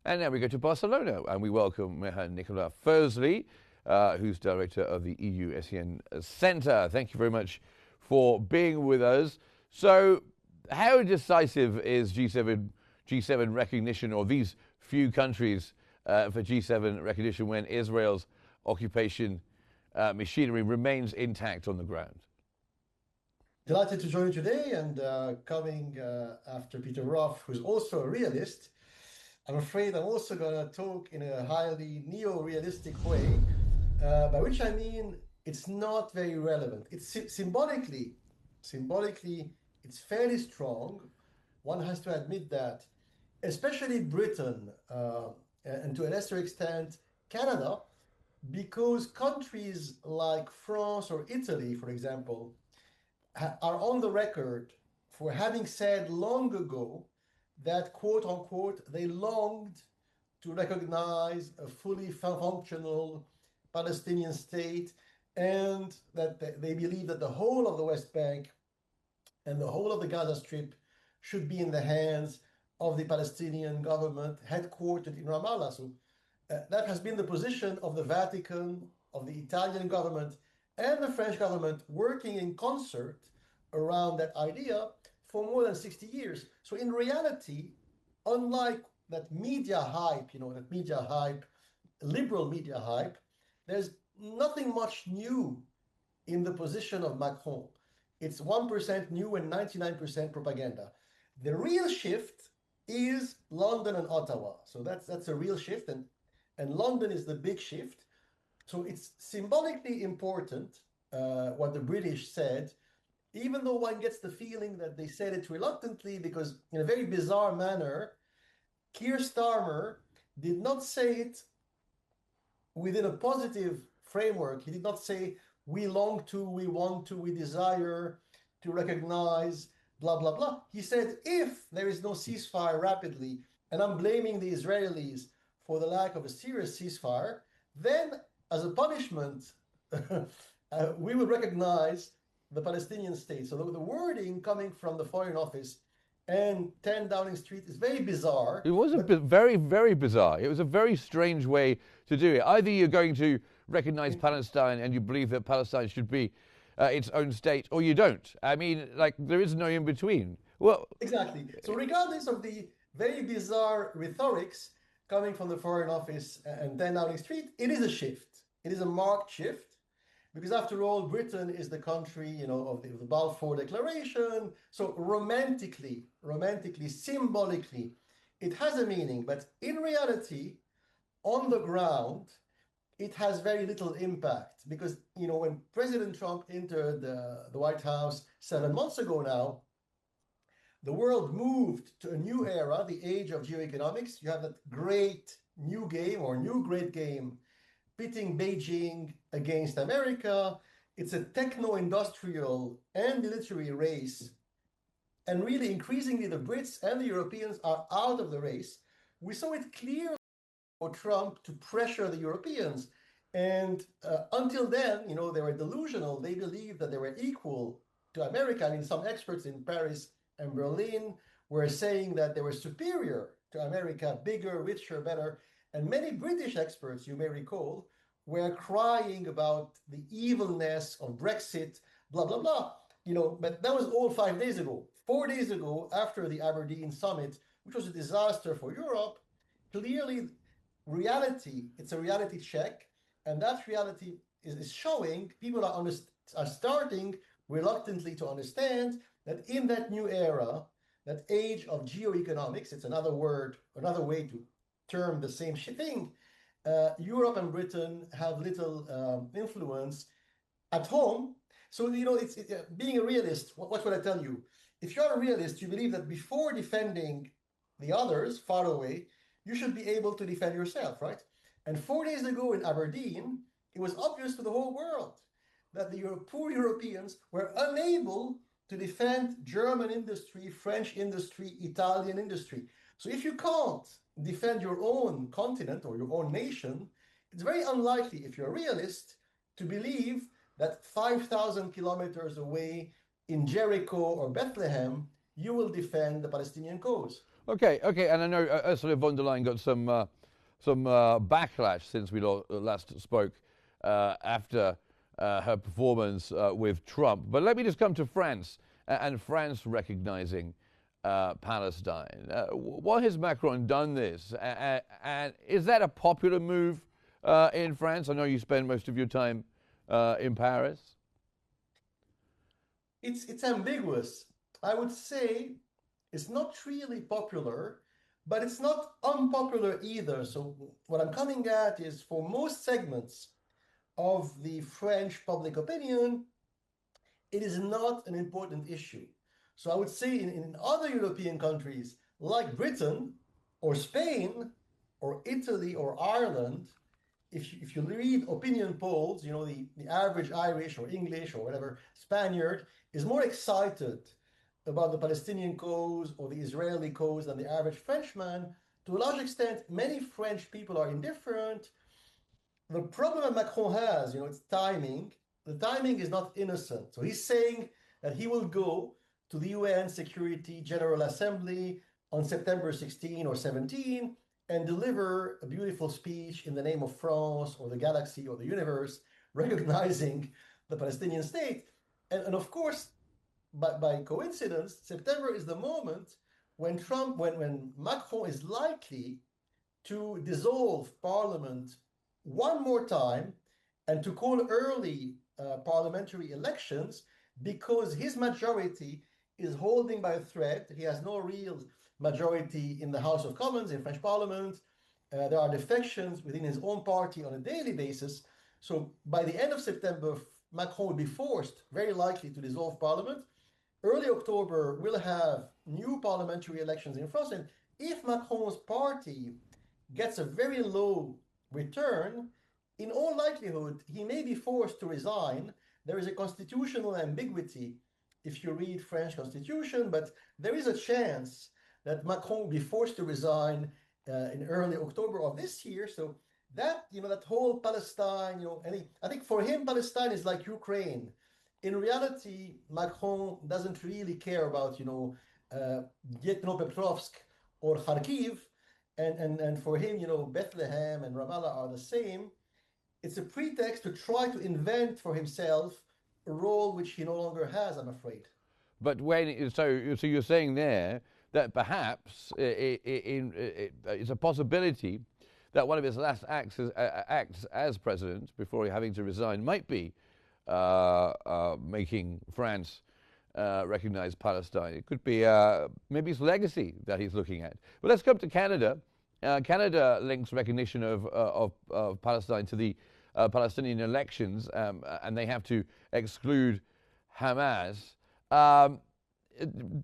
And now we go to Barcelona and we welcome Nicolas Fursley, who's director of the EU ASEAN Center. Thank you very much for being with us. So, how decisive is G7 recognition, or these few countries for G7 recognition, when Israel's occupation machinery remains intact on the ground? Delighted to join you today, and coming after Peter Roth, who's also a realist. I'm afraid I'm also going to talk in a highly neo-realistic way, by which I mean it's not very relevant. It's symbolically, it's fairly strong. One has to admit that, especially Britain, and to a lesser extent, Canada, because countries like France or Italy, for example, are on the record for having said long ago that, quote unquote, they longed to recognize a fully functional Palestinian state, and that they believe that the whole of the West Bank and the whole of the Gaza Strip should be in the hands of the Palestinian government headquartered in Ramallah. So that has been the position of the Vatican, of the Italian government, and the French government, working in concert around that idea for more than 60 years. So in reality, unlike that media hype, liberal media hype, there's nothing much new in the position of Macron. It's 1% new and 99% propaganda. The real shift is London and Ottawa. So that's a real shift, and London is the big shift. So it's symbolically important, what the British said, even though one gets the feeling that they said it reluctantly, because in a very bizarre manner, Keir Starmer did not say it within a positive framework. He did not say, we long to, we want to, we desire to recognize, blah, blah, blah. He said, if there is no ceasefire rapidly, and I'm blaming the Israelis for the lack of a serious ceasefire, then as a punishment, we will recognize the Palestinian state. So the wording coming from the Foreign Office and 10 Downing Street is very bizarre. It was very, very bizarre. It was a very strange way to do it. Either you're going to recognize Palestine and you believe that Palestine should be its own state, or you don't. I mean, like, there is no in between. Well, exactly. So regardless of the very bizarre rhetorics coming from the Foreign Office and 10 Downing Street, it is a shift. It is a marked shift. Because after all, Britain is the country, of the Balfour Declaration. So romantically, symbolically, it has a meaning. But in reality, on the ground, it has very little impact. Because, when President Trump entered the White House 7 months ago now, the world moved to a new era, the age of geoeconomics. You have that great new game, or new great game, pitting Beijing against America. It's a techno-industrial and military race. And really, increasingly, the Brits and the Europeans are out of the race. We saw it clearly for Trump to pressure the Europeans. And until then, they were delusional. They believed that they were equal to America. I mean, some experts in Paris and Berlin were saying that they were superior to America, bigger, richer, better. And many British experts, you may recall, were crying about the evilness of Brexit, blah, blah, blah. But that was all 5 days ago. 4 days ago, after the Aberdeen summit, which was a disaster for Europe, clearly reality, it's a reality check. And that reality is showing, people are starting reluctantly to understand that in that new era, that age of geoeconomics, it's another word, another way to term the same thing, Europe and Britain have little influence at home. So, being a realist, what would I tell you? If you're a realist, you believe that before defending the others far away, you should be able to defend yourself, right? And 4 days ago in Aberdeen, it was obvious to the whole world that the poor Europeans were unable to defend German industry, French industry, Italian industry. So if you can't defend your own continent or your own nation, it's very unlikely, if you're a realist, to believe that 5,000 kilometers away in Jericho or Bethlehem, you will defend the Palestinian cause. Okay, okay, and I know Ursula von der Leyen got some backlash since we last spoke after her performance with Trump. But let me just come to France and France recognizing Palestine. Why has Macron done this? And is that a popular move in France? I know you spend most of your time in Paris. It's ambiguous. I would say it's not really popular, but it's not unpopular either. So what I'm coming at is for most segments of the French public opinion, it is not an important issue. So I would say in other European countries like Britain or Spain or Italy or Ireland, if you read opinion polls, you know, the average Irish or English or whatever Spaniard is more excited about the Palestinian cause or the Israeli cause than the average Frenchman. To a large extent, many French people are indifferent. The problem that Macron has, you know, it's timing. The timing is not innocent. So he's saying that he will go to the UN Security General Assembly on September 16 or 17 and deliver a beautiful speech in the name of France or the galaxy or the universe, recognizing the Palestinian state. And of course, by coincidence, September is the moment when when Macron is likely to dissolve parliament one more time and to call early parliamentary elections because his majority is holding by a thread. He has no real majority in the House of Commons, in French Parliament. There are defections within his own party on a daily basis. So by the end of September, Macron will be forced, very likely, to dissolve parliament. Early October, we'll have new parliamentary elections in France. And if Macron's party gets a very low return, in all likelihood, he may be forced to resign. There is a constitutional ambiguity if you read French constitution, but there is a chance that Macron will be forced to resign in early October of this year. So that, you know, that whole Palestine, you know, I think for him, Palestine is like Ukraine. In reality, Macron doesn't really care about, you know, Dnipropetrovsk or Kharkiv. And for him, you know, Bethlehem and Ramallah are the same. It's a pretext to try to invent for himself a role which he no longer has, I'm afraid. But so you're saying there that perhaps it's a possibility that one of his last acts as president before having to resign might be making France recognize Palestine. It could be maybe his legacy that he's looking at. But let's come to Canada. Canada links recognition of Palestine to the Palestinian elections, and they have to exclude Hamas.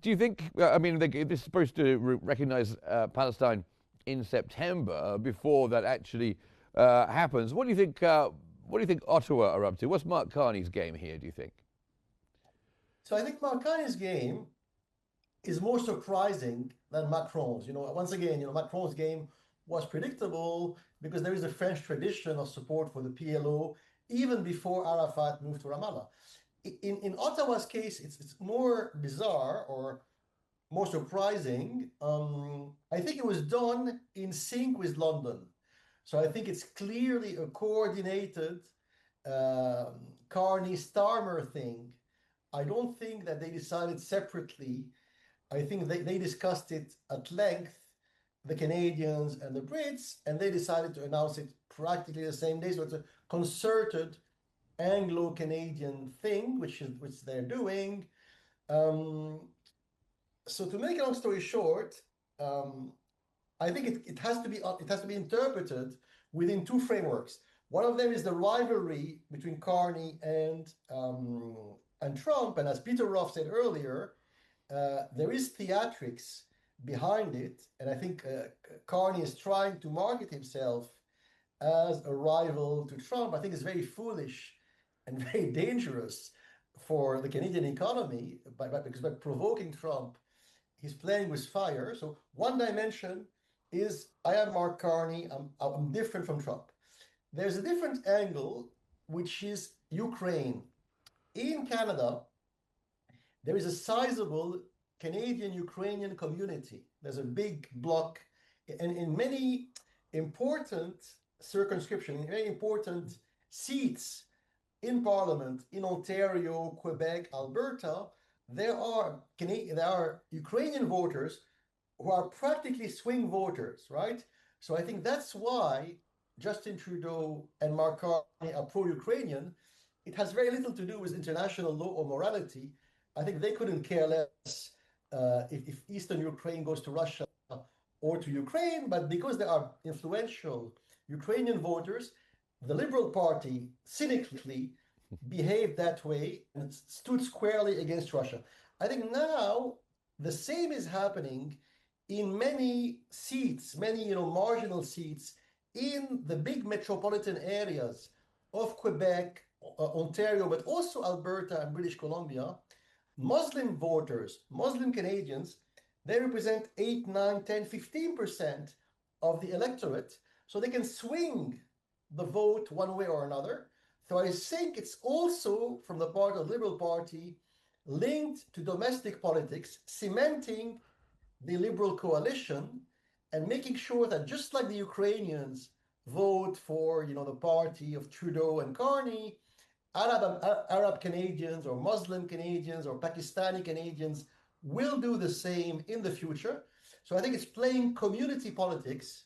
Do you think, I mean, they're supposed to recognize Palestine in September before that actually happens. What do you think Ottawa are up to? What's Mark Carney's game here, do you think? So I think Mark Carney's game is more surprising than Macron's. You know, once again, you know, Macron's game was predictable because there is a French tradition of support for the PLO even before Arafat moved to Ramallah. In Ottawa's case, it's more bizarre or more surprising. I think it was done in sync with London. So I think it's clearly a coordinated Carney-Starmer thing. I don't think that they decided separately. I think they discussed it at length, the Canadians and the Brits, and they decided to announce it practically the same day. So it's a concerted Anglo-Canadian thing, which they're doing. So to make a long story short, I think it has to be interpreted within two frameworks. One of them is the rivalry between Carney and Trump, and as Peter Roth said earlier, there is theatrics behind it, and I think Carney is trying to market himself as a rival to Trump. I think it's very foolish and very dangerous for the Canadian economy because by provoking Trump, he's playing with fire. So one dimension is I am Mark Carney, I'm different from Trump. There's a different angle, which is Ukraine. In Canada, there is a sizable Canadian-Ukrainian community. There's a big bloc, and in many important circumscriptions, very important seats in Parliament in Ontario, Quebec, Alberta, there are Ukrainian voters who are practically swing voters, right? So I think that's why Justin Trudeau and Mark Carney are pro-Ukrainian. It has very little to do with international law or morality. I think they couldn't care less if Eastern Ukraine goes to Russia or to Ukraine, but because there are influential Ukrainian voters, the Liberal Party cynically behaved that way and stood squarely against Russia. I think now the same is happening in many seats, many marginal seats in the big metropolitan areas of Quebec, Ontario, but also Alberta and British Columbia. Muslim voters, Muslim Canadians, they represent 8, 9, 10, 15% of the electorate, so they can swing the vote one way or another. So I think it's also, from the part of the Liberal Party, linked to domestic politics, cementing the Liberal coalition and making sure that just like the Ukrainians vote for, the party of Trudeau and Carney, Arab Canadians or Muslim Canadians or Pakistani Canadians will do the same in the future. So I think it's playing community politics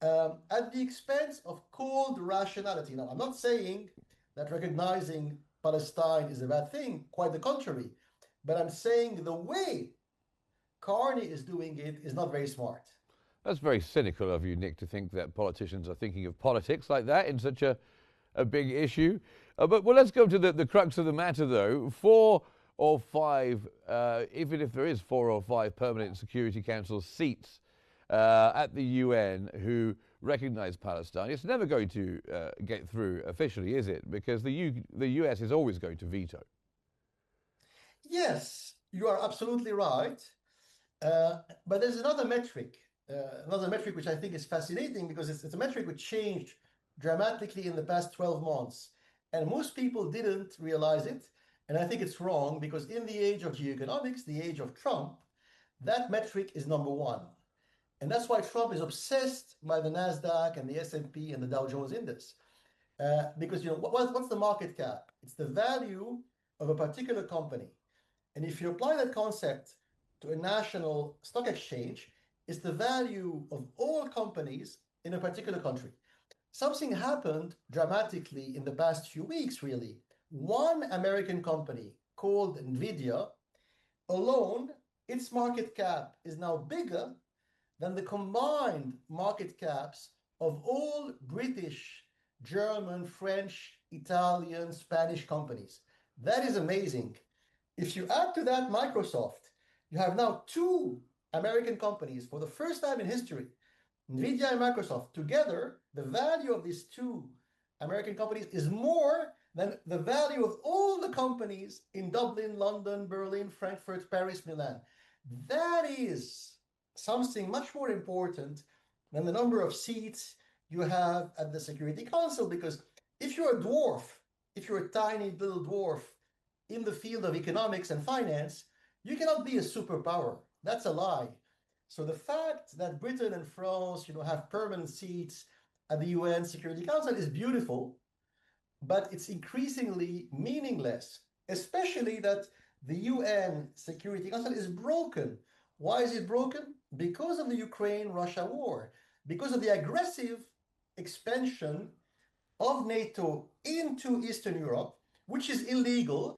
at the expense of cold rationality. Now, I'm not saying that recognizing Palestine is a bad thing, quite the contrary, but I'm saying the way Carney is doing it is not very smart. That's very cynical of you, Nick, to think that politicians are thinking of politics like that in such a big issue. But let's go to the crux of the matter, though. 4 or 5, even if there is 4 or 5 permanent Security Council seats at the UN who recognize Palestine, it's never going to get through officially, is it? Because the US is always going to veto. Yes, you are absolutely right. But there's another metric which I think is fascinating because it's a metric which changed dramatically in the past 12 months. And most people didn't realize it. And I think it's wrong because in the age of geoeconomics, the age of Trump, that metric is number 1. And that's why Trump is obsessed by the NASDAQ and the S&P and the Dow Jones Index. Because what's the market cap? It's the value of a particular company. And if you apply that concept to a national stock exchange, it's the value of all companies in a particular country. Something happened dramatically in the past few weeks, really. One American company called NVIDIA alone, its market cap is now bigger than the combined market caps of all British, German, French, Italian, Spanish companies. That is amazing. If you add to that Microsoft, you have now 2 American companies for the first time in history, NVIDIA and Microsoft. Together, the value of these 2 American companies is more than the value of all the companies in Dublin, London, Berlin, Frankfurt, Paris, Milan. That is something much more important than the number of seats you have at the Security Council, because if you're a dwarf, if you're a tiny little dwarf in the field of economics and finance, you cannot be a superpower. That's a lie. So the fact that Britain and France, have permanent seats at the UN Security Council is beautiful, but it's increasingly meaningless, especially that the UN Security Council is broken. Why is it broken? Because of the Ukraine-Russia war, because of the aggressive expansion of NATO into Eastern Europe, which is illegal.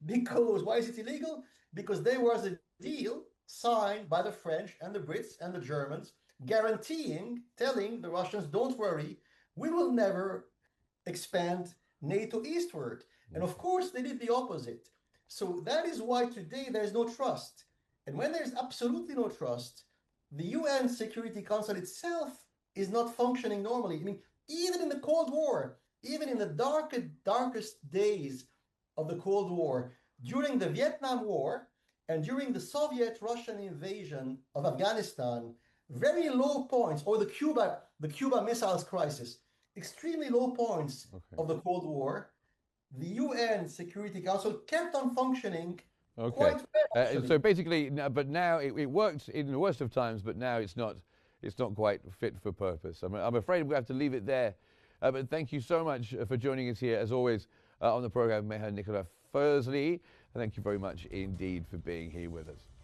Because why is it illegal? Because there was a deal signed by the French and the Brits and the Germans telling the Russians, don't worry, we will never expand NATO eastward. And of course, they did the opposite. So that is why today there's no trust. And when there's absolutely no trust, the UN Security Council itself is not functioning normally. I mean, even in the Cold War, even in the darkest days of the Cold War, during the Vietnam War and during the Soviet-Russian invasion of Afghanistan, very low points, or the Cuba Missiles Crisis, extremely low points of the Cold War, the UN Security Council kept on functioning Okay. quite well, actually. So basically, but now it worked in the worst of times, but now it's not quite fit for purpose. I'm afraid we have to leave it there. But thank you so much for joining us here, as always, on the program, Meher Nicola Fursley. Thank you very much indeed for being here with us.